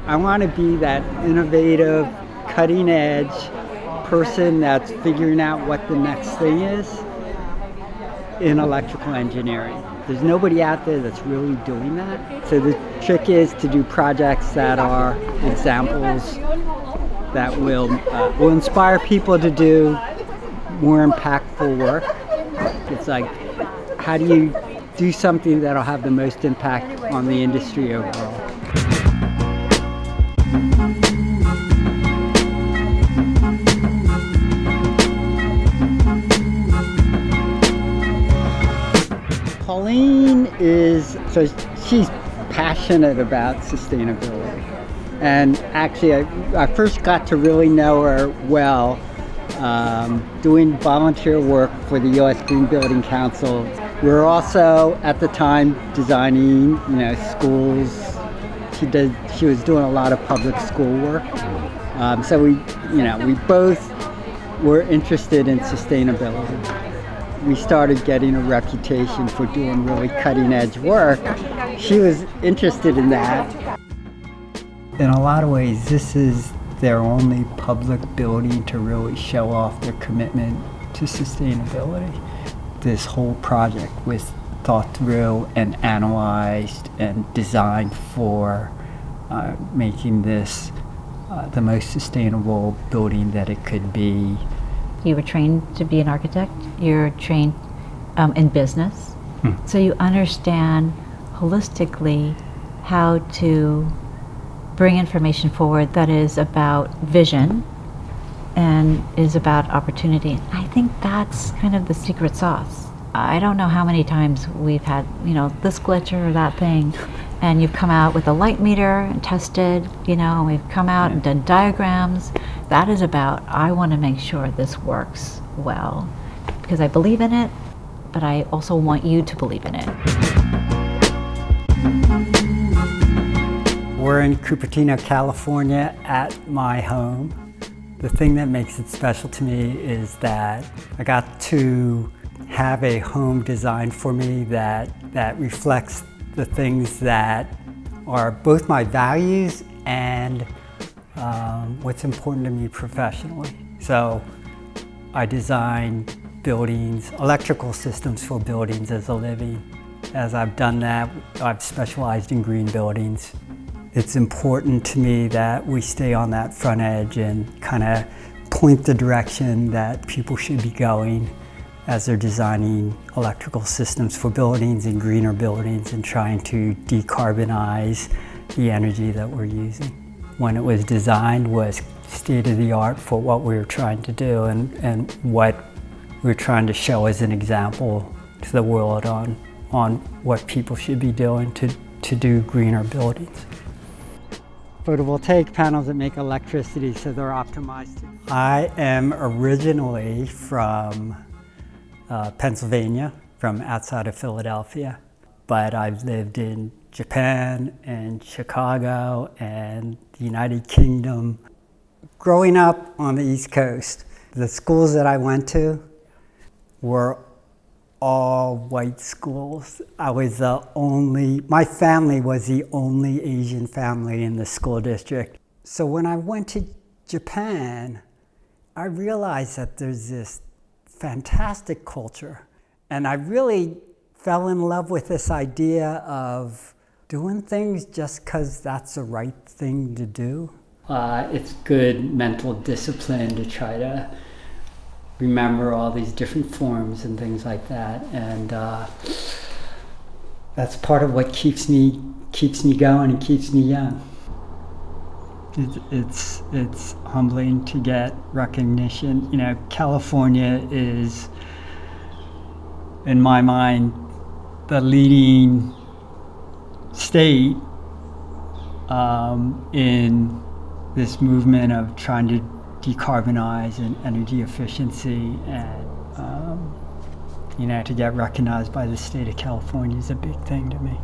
I want to be that innovative, cutting edge person that's figuring out what the next thing is in electrical engineering. There's nobody out there that's really doing that. So the trick is to do projects that are examples that will inspire people to do more impactful work. It's like, how do you do something that'll have the most impact on the industry overall? Pauline she's passionate about sustainability. And actually, I first got to really know her well doing volunteer work for the U.S. Green Building Council. We were also, at the time, designing, schools. She was doing a lot of public school work. So we both were interested in sustainability. We started getting a reputation for doing really cutting-edge work. She was interested in that. In a lot of ways, this is their only public building to really show off their commitment to sustainability. This whole project was thought through and analyzed and designed for making this the most sustainable building that it could be. You were trained to be an architect. You're trained in business. So you understand holistically how to bring information forward that is about vision and is about opportunity. I think that's kind of the secret sauce. I don't know how many times we've had, this glitch or that thing, and you've come out with a light meter and tested, and we've come out and done diagrams. That is about, I want to make sure this works well because I believe in it, but I also want you to believe in it. We're in Cupertino, California at my home. The thing that makes it special to me is that I got to have a home designed for me that reflects the things that are both my values and what's important to me professionally. So I design buildings, electrical systems for buildings as a living. As I've done that, I've specialized in green buildings. It's important to me that we stay on that front edge and kind of point the direction that people should be going as they're designing electrical systems for buildings and greener buildings and trying to decarbonize the energy that we're using. When it was designed was state-of-the-art for what we were trying to do and what we were trying to show as an example to the world on what people should be doing to do greener buildings. Photovoltaic panels that make electricity, so they're optimized. I am originally from Pennsylvania, from outside of Philadelphia, but I've lived in Japan and Chicago and the United Kingdom. Growing up on the East Coast, the schools that I went to were all white schools. My family was the only Asian family in the school district. So when I went to Japan, I realized that there's this fantastic culture. And I really fell in love with this idea of doing things just because that's the right thing to do. It's good mental discipline to try to remember all these different forms and things like that, and that's part of what keeps me going and keeps me young. It's humbling to get recognition. California is, in my mind, the leading state in this movement of trying to decarbonize and energy efficiency, and to get recognized by the state of California is a big thing to me.